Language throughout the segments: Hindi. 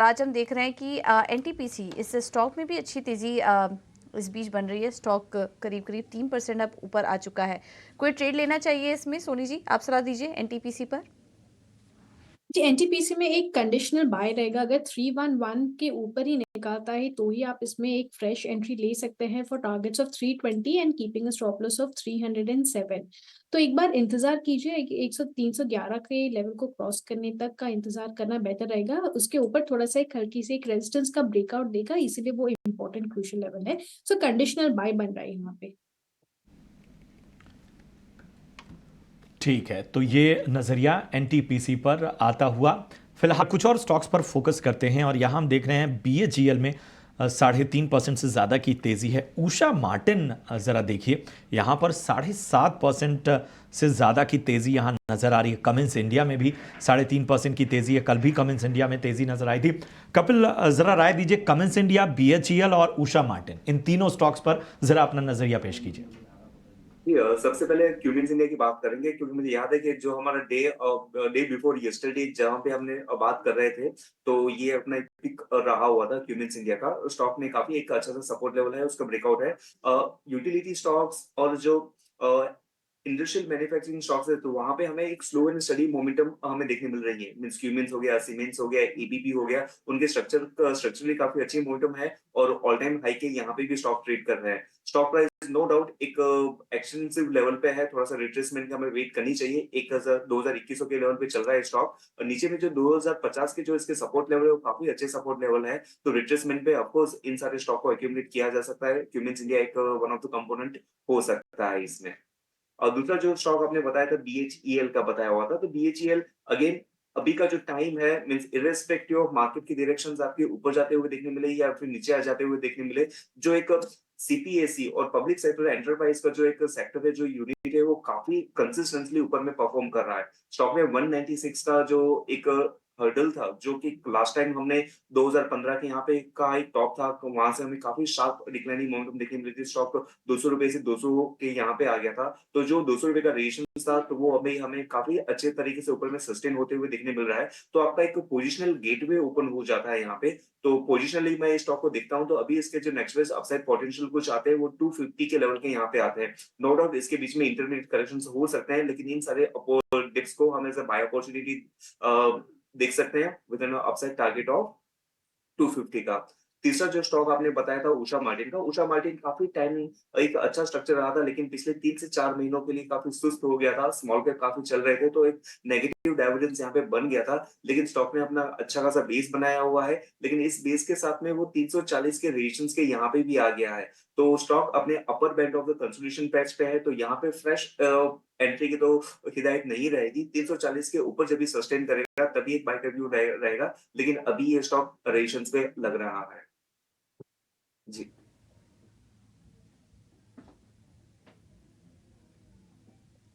आज हम देख रहे हैं कि एनटीपीसी इस स्टॉक में भी अच्छी तेजी इस बीच बन रही है। स्टॉक करीब करीब 3% अब ऊपर आ चुका है। कोई ट्रेड लेना चाहिए इसमें? सोनी जी, आप सलाह दीजिए एनटीपीसी पर। जी, एनटीपीसी में एक कंडीशनल बाय रहेगा। अगर 311 के ऊपर ही निकलता है तो ही आप इसमें एक फ्रेश एंट्री ले सकते हैं for targets of 320 and keeping a stop loss of 307। तो एक बार इंतजार कीजिए, 311 के लेवल को क्रॉस करने तक का इंतजार करना बेहतर रहेगा। उसके ऊपर थोड़ा सा एक हल्की से एक रेजिस्टेंस का ब्रेकआउट देगा, इसीलिए वो इंपॉर्टेंट क्रूशियल लेवल है। सो कंडीशनल बाय बन रहा है यहाँ पे। ठीक है, तो ये नज़रिया एनटीपीसी पर आता हुआ। फिलहाल कुछ और स्टॉक्स पर फोकस करते हैं और यहाँ हम देख रहे हैं बीएचईएल में 3.5% से ज़्यादा की तेज़ी है। उषा मार्टिन ज़रा देखिए, यहाँ पर 7.5% से ज़्यादा की तेज़ी यहाँ नज़र आ रही है। कमिंस इंडिया में भी 3.5% की तेज़ी है। कल भी कमिंस इंडिया में तेज़ी नज़र आई थी। कपिल, ज़रा राय दीजिए, कमिंस इंडिया, बीएचईएल और उषा मार्टिन, इन तीनों स्टॉक्स पर ज़रा अपना नज़रिया पेश कीजिए। सबसे पहले क्यूमिंस इंडिया की बात करेंगे, क्योंकि मुझे याद है कि जो हमारा डे बिफोर यस्टरडे जहां पे हमने बात कर रहे थे, तो ये अपना एक पिक रहा हुआ था क्यूमिंस इंडिया का। स्टॉक में काफी एक अच्छा सा सपोर्ट लेवल है, उसका ब्रेकआउट है। यूटिलिटी स्टॉक्स और जो इंडस्ट्रियल मैन्युफैक्चरिंग स्टॉक्स है, तो वहां पे हमें एक स्लो एंड स्टडी मोमेंटम हमें देखने मिल रही है। मींस क्यूमिंस हो गया, सीमेंट्स हो गया, एबीपी हो गया, उनके स्ट्रक्चरली काफी अच्छी मोमेंटम है और ऑल टाइम हाई के यहाँ पे भी स्टॉक ट्रेड कर रहे हैं। स्टॉक प्राइस नो डाउट एक एक्सटेंसिव लेवल पे है, थोड़ा सा रिट्रेसमेंट की हमें वेट करनी चाहिए। 2021 के लेवल पे चल रहा है स्टॉक, और नीचे में जो 2050 के जो इसके सपोर्ट लेवल है, वो काफी अच्छे सपोर्ट लेवल है। तो रिट्रेसमेंट पे ऑफकोर्स इन सारे स्टॉक को एक्यूमुलेट किया जा सकता है। क्यूमिंस इंडिया एक वन ऑफ द कंपोनेंट हो सकता है इसमें। और दूसरा जो स्टॉक आपने बताया था बीएचईएल का बताया हुआ था, तो बीएचईएल अगेन अभी का जो टाइम है, मींस इर्रेस्पेक्टिव ऑफ मार्केट की डायरेक्शंस आपके ऊपर जाते हुए देखने मिले या फिर नीचे आ जाते हुए देखने मिले, जो एक सीपीएसई और पब्लिक सेक्टर एंटरप्राइज का जो एक सेक्टर है, जो यूनिट है, वो काफी कंसिस्टेंटली ऊपर में परफॉर्म कर रहा है। स्टॉक में 196 का जो एक हर्डल था, जो कि लास्ट टाइम हमने 2015 के यहाँ पे का एक टॉप था, तो वहां से हमें काफी शार्प डिक्लाइनिंग मोमेंटम देखने मिली थी। स्टॉक 200 रुपए से 200 के यहाँ पे आ गया था। तो जो 200 रुपए का रेशियो था, तो वो अभी हमें काफी अच्छे तरीके से ऊपर में सस्टेन होते हुए देखने मिल रहा है। तो आपका एक पोजिशनल गेटवे ओपन हो जाता है यहाँ पे। तो पोजिशनली मैं इस स्टॉक को देखता हूँ, तो अभी इसके जो नेक्स्ट बेस्ट अपसाइड पोटेंशियल कुछ आते हैं, वो 250 के लेवल के यहाँ पे आते हैं। नो डाउट इसके बीच में इंटरमीडिएट करेक्शन हो सकते हैं, लेकिन इन सारे डिप्स को हम एज अ बाय अपॉर्चुनिटी देख सकते हैं with N upside target of 250 का। तीसरा जो स्टॉक आपने बताया था उषा मार्टिन का, उषा मार्टिन काफी टाइम एक अच्छा स्ट्रक्चर रहा था, लेकिन पिछले 3 से 4 महीनों के लिए काफी सुस्त हो गया था। स्मॉल कैप काफी चल रहे थे, तो एक नेगेटिव डाइवर्जेंस यहाँ पे बन गया था। लेकिन स्टॉक ने अपना अच्छा खासा बेस बनाया हुआ है, लेकिन इस बेस के साथ में वो 340 के रेजिस्टेंस के यहाँ पे भी आ गया है। तो स्टॉक अपने upper band of the consolidation patch पे है, तो यहाँ पे फ्रेश एंट्री की तो हिदायत नहीं रहेगी। 340 के ऊपर जब भी सस्टेन करेगा, तभी एक बाय का व्यू रहेगा, लेकिन अभी ये स्टॉक रेजिस्टेंस पे लग रहा है। जी।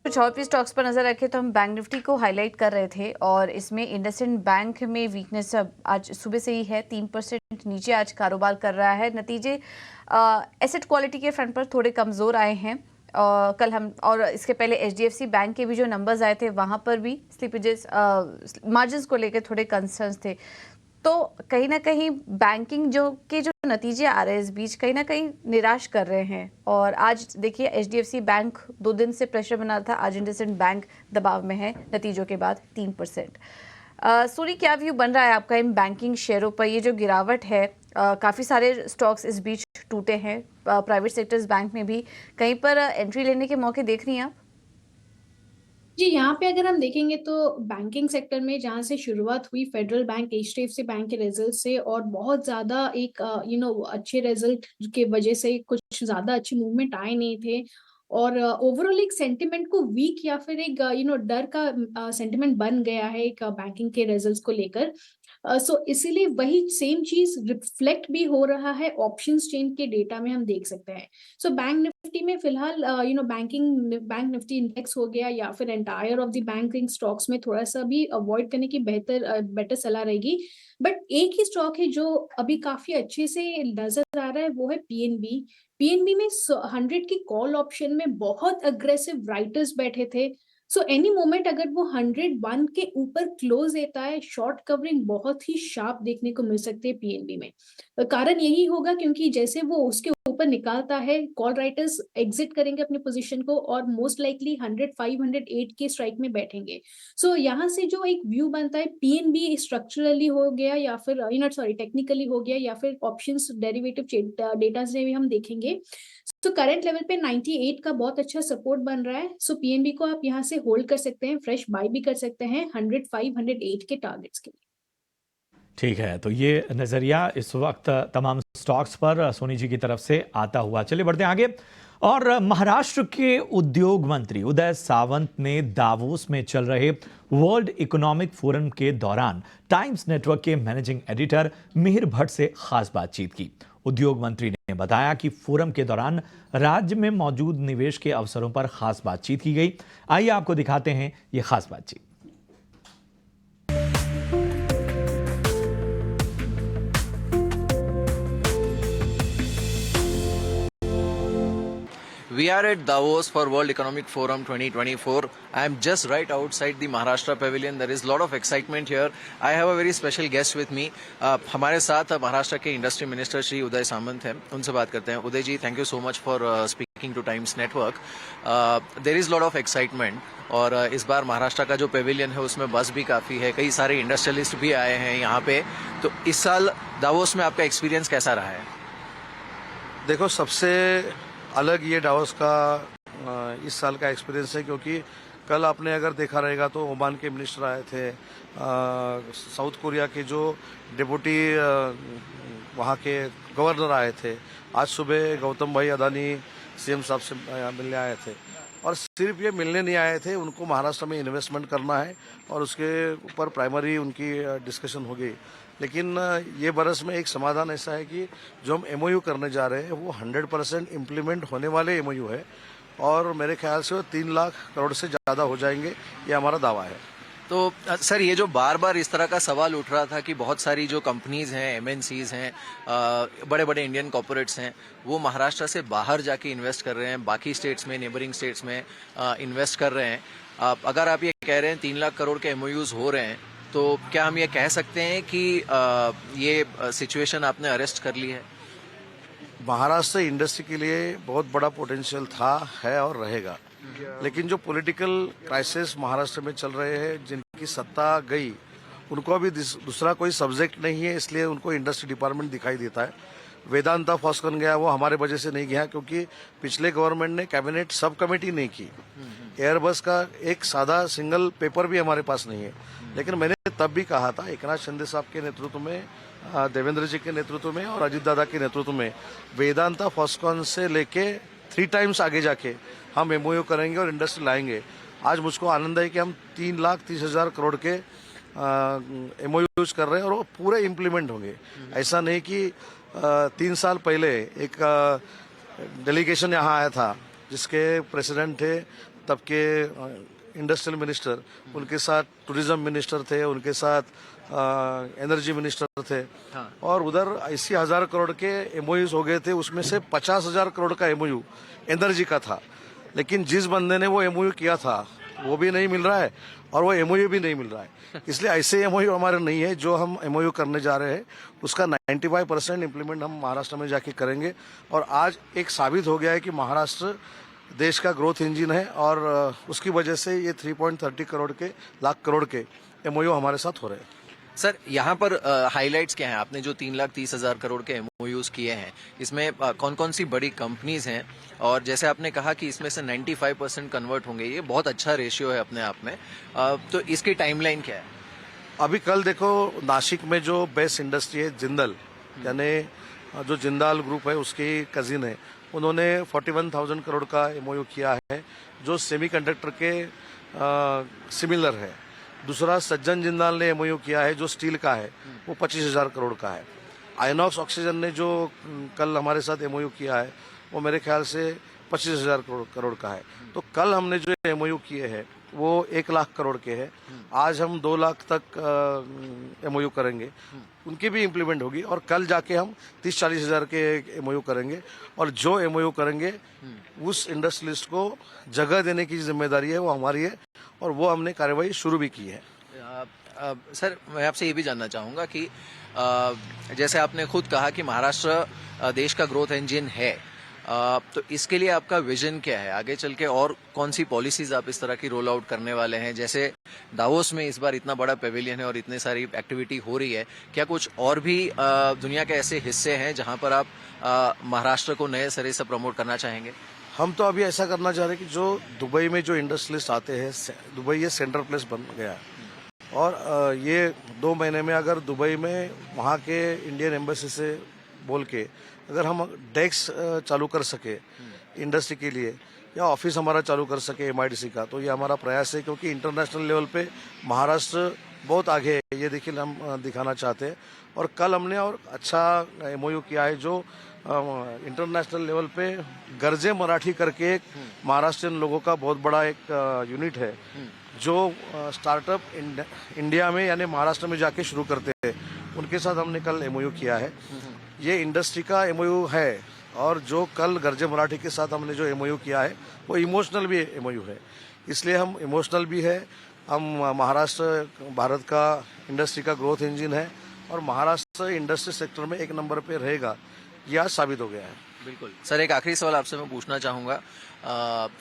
कुछ और भी स्टॉक्स पर नजर रखें तो हम बैंक निफ्टी को हाईलाइट कर रहे थे और इसमें इंडसइंड बैंक में वीकनेस आज सुबह से ही है। 3% नीचे आज कारोबार कर रहा है। नतीजे एसेट क्वालिटी के फ्रंट पर थोड़े कमज़ोर आए हैं। कल हम और इसके पहले एचडीएफसी बैंक के भी जो नंबर्स आए थे, वहाँ पर भी स्लिपेजेस मार्जिन्स को लेकर थोड़े कंसर्न्स थे। तो कहीं ना कहीं बैंकिंग जो नतीजे आ रहे हैं इस बीच कहीं ना कहीं निराश कर रहे हैं। और आज देखिए एचडीएफसी बैंक 2 दिन से प्रेशर बना था, आज इंडसइंड बैंक दबाव में है नतीजों के बाद 3%। सूरी, क्या व्यू बन रहा है आपका इन बैंकिंग शेयरों पर? ये जो गिरावट है, काफ़ी सारे स्टॉक्स इस बीच टूटे हैं, प्राइवेट सेक्टर्स बैंक में भी। कहीं पर एंट्री लेने के मौके देख रही हैं आप? जी, यहाँ पे अगर हम देखेंगे तो बैंकिंग सेक्टर में जहाँ से शुरुआत हुई फेडरल बैंक, एचडीएफसी बैंक के रिजल्ट से, और बहुत ज्यादा एक अच्छे रिजल्ट के वजह से कुछ ज्यादा अच्छे मूवमेंट आए नहीं थे। और ओवरऑल एक सेंटिमेंट को वीक या फिर एक डर का सेंटिमेंट बन गया है एक बैंकिंग के रिजल्ट्स को लेकर। सो इसीलिए वही सेम चीज रिफ्लेक्ट भी हो रहा है ऑप्शंस चेन के डेटा में, हम देख सकते हैं। सो बैंक निफ्टी में फिलहाल बैंक निफ्टी इंडेक्स हो गया या फिर entire of the banking stocks में थोड़ा सा भी अवॉइड करने की बेटर सलाह रहेगी। बट एक ही स्टॉक है जो अभी काफी अच्छे से नजर आ रहा है, वो है पीएनबी में 100 की कॉल ऑप्शन में बहुत अग्रेसिव राइटर्स बैठे थे। सो एनी मोमेंट अगर वो 101 के ऊपर क्लोज देता है, शॉर्ट कवरिंग बहुत ही शार्प देखने को मिल सकती है पीएनबी में। कारण यही होगा क्योंकि जैसे वो उसके ऊपर निकालता है, कॉल राइटर्स एग्जिट करेंगे अपने पोजीशन को और मोस्ट लाइकली 105 108 के स्ट्राइक में बैठेंगे। सो यहाँ से जो एक व्यू बनता है पीएनबी स्ट्रक्चरली हो गया या फिर टेक्निकली हो गया या फिर ऑप्शंस डेरिवेटिव डेटा से भी हम देखेंगे। तो करंट लेवल पे 98 का बहुत अच्छा सपोर्ट बन रहा है। सो पीएनबी को आप यहाँ से होल्ड कर सकते हैं, फ्रेश बाय भी कर सकते हैं 105 108 के टारगेट्स के लिए। ठीक है, तो ये नज़रिया इस वक्त तमाम स्टॉक्स पर सोनी जी की तरफ से आता हुआ। चलिए बढ़ते हैं आगे। और महाराष्ट्र के उद्योग मंत्री उदय सावंत ने दावोस में चल रहे वर्ल्ड इकोनॉमिक फोरम के दौरान टाइम्स नेटवर्क के मैनेजिंग एडिटर मिहिर भट्ट से खास बातचीत की। उद्योग मंत्री ने बताया कि फोरम के दौरान राज्य में मौजूद निवेश के अवसरों पर खास बातचीत की गई। आइए आपको दिखाते हैं ये खास बातचीत। We are at Davos for World Economic Forum 2024. I am just right outside the Maharashtra Pavilion. There is a lot of excitement here. I have a very special guest with me. हमारे साथ महाराष्ट्र के इंडस्ट्री मिनिस्टर श्री उदय सामंत हैं। उनसे बात करते हैं। Uday ji, thank you so much for speaking to Times Network. There is lot of excitement और इस बार महाराष्ट्र का जो पेविलियन है उसमें बस भी काफ़ी है, कई सारे इंडस्ट्रियलिस्ट भी आए हैं यहाँ पे। तो इस साल दावोस में आपका एक्सपीरियंस कैसा रहा है? देखो, सबसे अलग ये डावोस का इस साल का एक्सपीरियंस है, क्योंकि कल आपने अगर देखा रहेगा तो ओमान के मिनिस्टर आए थे, साउथ कोरिया के जो डिप्टी वहाँ के गवर्नर आए थे, आज सुबह गौतम भाई अदानी सीएम साहब से मिलने आए थे। और सिर्फ ये मिलने नहीं आए थे, उनको महाराष्ट्र में इन्वेस्टमेंट करना है और उसके ऊपर प्राइमरी उनकी डिस्कशन हो गई। लेकिन ये बरस में एक समाधान ऐसा है कि जो हम एमओयू करने जा रहे हैं वो 100% इम्प्लीमेंट होने वाले एमओयू है और मेरे ख्याल से वो 3 लाख करोड़ से ज़्यादा हो जाएंगे, ये हमारा दावा है। तो सर, ये जो बार बार इस तरह का सवाल उठ रहा था कि बहुत सारी जो कंपनीज हैं, एमएनसीज हैं, बड़े बड़े इंडियन कॉर्पोरेट्स हैं, वो महाराष्ट्र से बाहर जाके इन्वेस्ट कर रहे हैं, बाकी स्टेट्स में, नेबरिंग स्टेट्स में इन्वेस्ट कर रहे हैं। अगर आप ये कह रहे हैं 3 लाख करोड़ के एमओयूज हो रहे हैं, तो क्या हम ये कह सकते हैं कि ये सिचुएशन आपने अरेस्ट कर ली है? महाराष्ट्र इंडस्ट्री के लिए बहुत बड़ा पोटेंशियल था, है और रहेगा। लेकिन जो पॉलिटिकल क्राइसिस महाराष्ट्र में चल रहे हैं, जिनकी सत्ता गई, उनको अभी दूसरा कोई सब्जेक्ट नहीं है, इसलिए उनको इंडस्ट्री डिपार्टमेंट दिखाई देता है। वेदांता फॉस्कन गया, वो हमारे वजह से नहीं गया, क्योंकि पिछले गवर्नमेंट ने कैबिनेट सब कमेटी नहीं की। एयरबस का एक सादा सिंगल पेपर भी हमारे पास नहीं है। लेकिन मैंने तब भी कहा था, एकनाथ शिंदे साहब के नेतृत्व में, देवेंद्र जी के नेतृत्व में और अजित दादा के नेतृत्व में वेदांता फॉस्कॉन से लेके 3 टाइम्स आगे जाके हम एमओयू करेंगे और इंडस्ट्री लाएंगे। आज मुझको आनंद है कि हम 3,30,000 करोड़ के एमओयूज कर रहे हैं और वो पूरे इम्प्लीमेंट होंगे। ऐसा नहीं कि 3 साल पहले एक डेलीगेशन यहाँ आया था जिसके प्रेसिडेंट थे तब के इंडस्ट्रियल मिनिस्टर, उनके साथ टूरिज्म मिनिस्टर थे, उनके साथ एनर्जी मिनिस्टर थे। हाँ। और उधर 80,000 करोड़ के एमओयूज हो गए थे, उसमें से 50,000 करोड़ का एमओयू एनर्जी का था। लेकिन जिस बंदे ने वो एमओयू किया था वो भी नहीं मिल रहा है और वो एमओयू भी नहीं मिल रहा है। इसलिए ऐसे एमओयू हमारे नहीं है। जो हम एमओयू करने जा रहे हैं उसका 95% इम्प्लीमेंट हम महाराष्ट्र में जाके करेंगे। और आज एक साबित हो गया है कि महाराष्ट्र देश का ग्रोथ इंजन है और उसकी वजह से ये 3.30 लाख करोड़ के एमओयू हमारे साथ हो रहे हैं। सर, यहाँ पर हाइलाइट्स क्या हैं? आपने जो 3,30,000 करोड़ के एमओयूज किए हैं, इसमें कौन कौन सी बड़ी कंपनीज हैं? और जैसे आपने कहा कि इसमें से 95% कन्वर्ट होंगे, ये बहुत अच्छा रेशियो है अपने आप में। तो इसकी टाइमलाइन क्या है? अभी कल देखो, नासिक में जो बेस्ट इंडस्ट्री है जिंदल, यानी जो जिंदाल ग्रुप है उसकी कजिन है, उन्होंने 41,000 करोड़ का एमओयू किया है जो सेमीकंडक्टर के सिमिलर है। दूसरा सज्जन जिंदाल ने एमओयू किया है जो स्टील का है, वो 25,000 करोड़ का है। आइनॉक्स ऑक्सीजन ने जो कल हमारे साथ एमओयू किया है वो मेरे ख्याल से 25,000 करोड़ का है। तो कल हमने जो एमओयू किए हैं वो 1 लाख करोड़ के हैं। आज हम 2 लाख तक एमओयू करेंगे, उनकी भी इम्प्लीमेंट होगी। और कल जाके हम 30-40 हज़ार के एमओयू करेंगे। और जो एमओयू करेंगे उस इंडस्ट्रियलिस्ट को जगह देने की जिम्मेदारी है वो हमारी है। और वो हमने कार्रवाई शुरू भी की है। सर, मैं आपसे ये भी जानना चाहूँगा कि जैसे आपने खुद कहा कि महाराष्ट्र देश का ग्रोथ इंजन है, तो इसके लिए आपका विजन क्या है आगे चल के, और कौन सी पॉलिसीज आप इस तरह की रोल आउट करने वाले हैं? जैसे दावोस में इस बार इतना बड़ा पेविलियन है और इतनी सारी एक्टिविटी हो रही है, क्या कुछ और भी दुनिया के ऐसे हिस्से हैं जहां पर आप महाराष्ट्र को नए सिरे से प्रमोट करना चाहेंगे? हम तो अभी ऐसा करना चाह रहे हैं कि जो दुबई में जो इंडस्ट्रियलिस्ट आते हैं, दुबई ये सेंट्रल प्लेस बन गया है, और ये 2 महीने में अगर दुबई में वहाँ के इंडियन एम्बेसी से बोल के अगर हम डेस्क चालू कर सके इंडस्ट्री के लिए, या ऑफिस हमारा चालू कर सके MIDC का, तो ये हमारा प्रयास है, क्योंकि इंटरनेशनल लेवल पे महाराष्ट्र बहुत आगे है, ये देखिए हम दिखाना चाहते हैं। और कल हमने और अच्छा MOU किया है जो इंटरनेशनल लेवल पे गर्जे मराठी करके एक महाराष्ट्रियन लोगों का बहुत बड़ा एक यूनिट है जो स्टार्टअप इंडिया में यानी महाराष्ट्र में जाके शुरू करते हैं, उनके साथ हमने कल MOU किया है। ये इंडस्ट्री का MOU है, और जो कल गर्जे मराठी के साथ हमने जो MOU किया है वो इमोशनल भी MOU है, इसलिए हम इमोशनल भी है। हम महाराष्ट्र भारत का इंडस्ट्री का ग्रोथ इंजन है, और महाराष्ट्र इंडस्ट्री सेक्टर में 1 नंबर पे रहेगा, यह आज साबित हो गया है। बिल्कुल सर, एक आखिरी सवाल आपसे मैं पूछना चाहूँगा,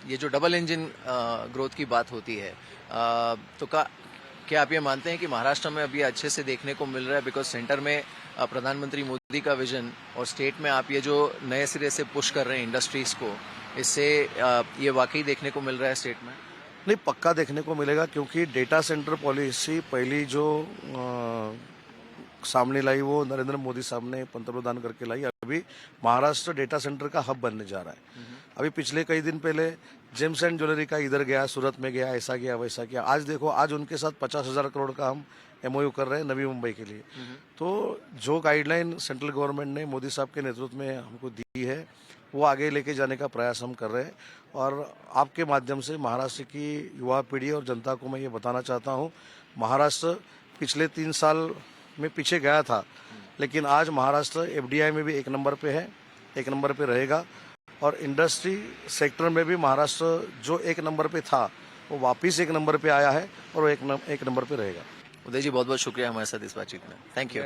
ये जो डबल इंजन ग्रोथ की बात होती है, तो क्या आप ये मानते हैं कि महाराष्ट्र में अभी अच्छे से देखने को मिल रहा है? बिकॉज सेंटर में प्रधानमंत्री मोदी का विजन और स्टेट में आप ये जो नए सिरे से पुश कर रहे हैं इंडस्ट्रीज को, इससे ये वाकई देखने को मिल रहा है स्टेट में? नहीं, पक्का देखने को मिलेगा, क्योंकि डेटा सेंटर पॉलिसी पहली जो सामने लाई वो नरेंद्र मोदी साहब ने पंतप्रधान करके लाई। अभी महाराष्ट्र डेटा सेंटर का हब बनने जा रहा है। अभी पिछले कई दिन पहले जेम्स एंड ज्वेलरी का इधर गया, सूरत में गया, ऐसा किया वैसा किया। आज देखो, आज उनके साथ 50,000 करोड़ का हम MOU कर रहे हैं नवी मुंबई के लिए। तो जो गाइडलाइन सेंट्रल गवर्नमेंट ने मोदी साहब के नेतृत्व में हमको दी है, वो आगे लेके जाने का प्रयास हम कर रहे हैं। और आपके माध्यम से महाराष्ट्र की युवा पीढ़ी और जनता को मैं ये बताना चाहता हूँ, महाराष्ट्र पिछले 3 साल में पीछे गया था, लेकिन आज महाराष्ट्र FDI में भी 1 नंबर पे है, 1 नंबर पे रहेगा। और इंडस्ट्री सेक्टर में भी महाराष्ट्र जो 1 नंबर पे था वो वापिस 1 नंबर पे आया है, और वो 1 नंबर पे रहेगा। उदय जी, बहुत बहुत शुक्रिया हमारे साथ इस बातचीत में। Thank you.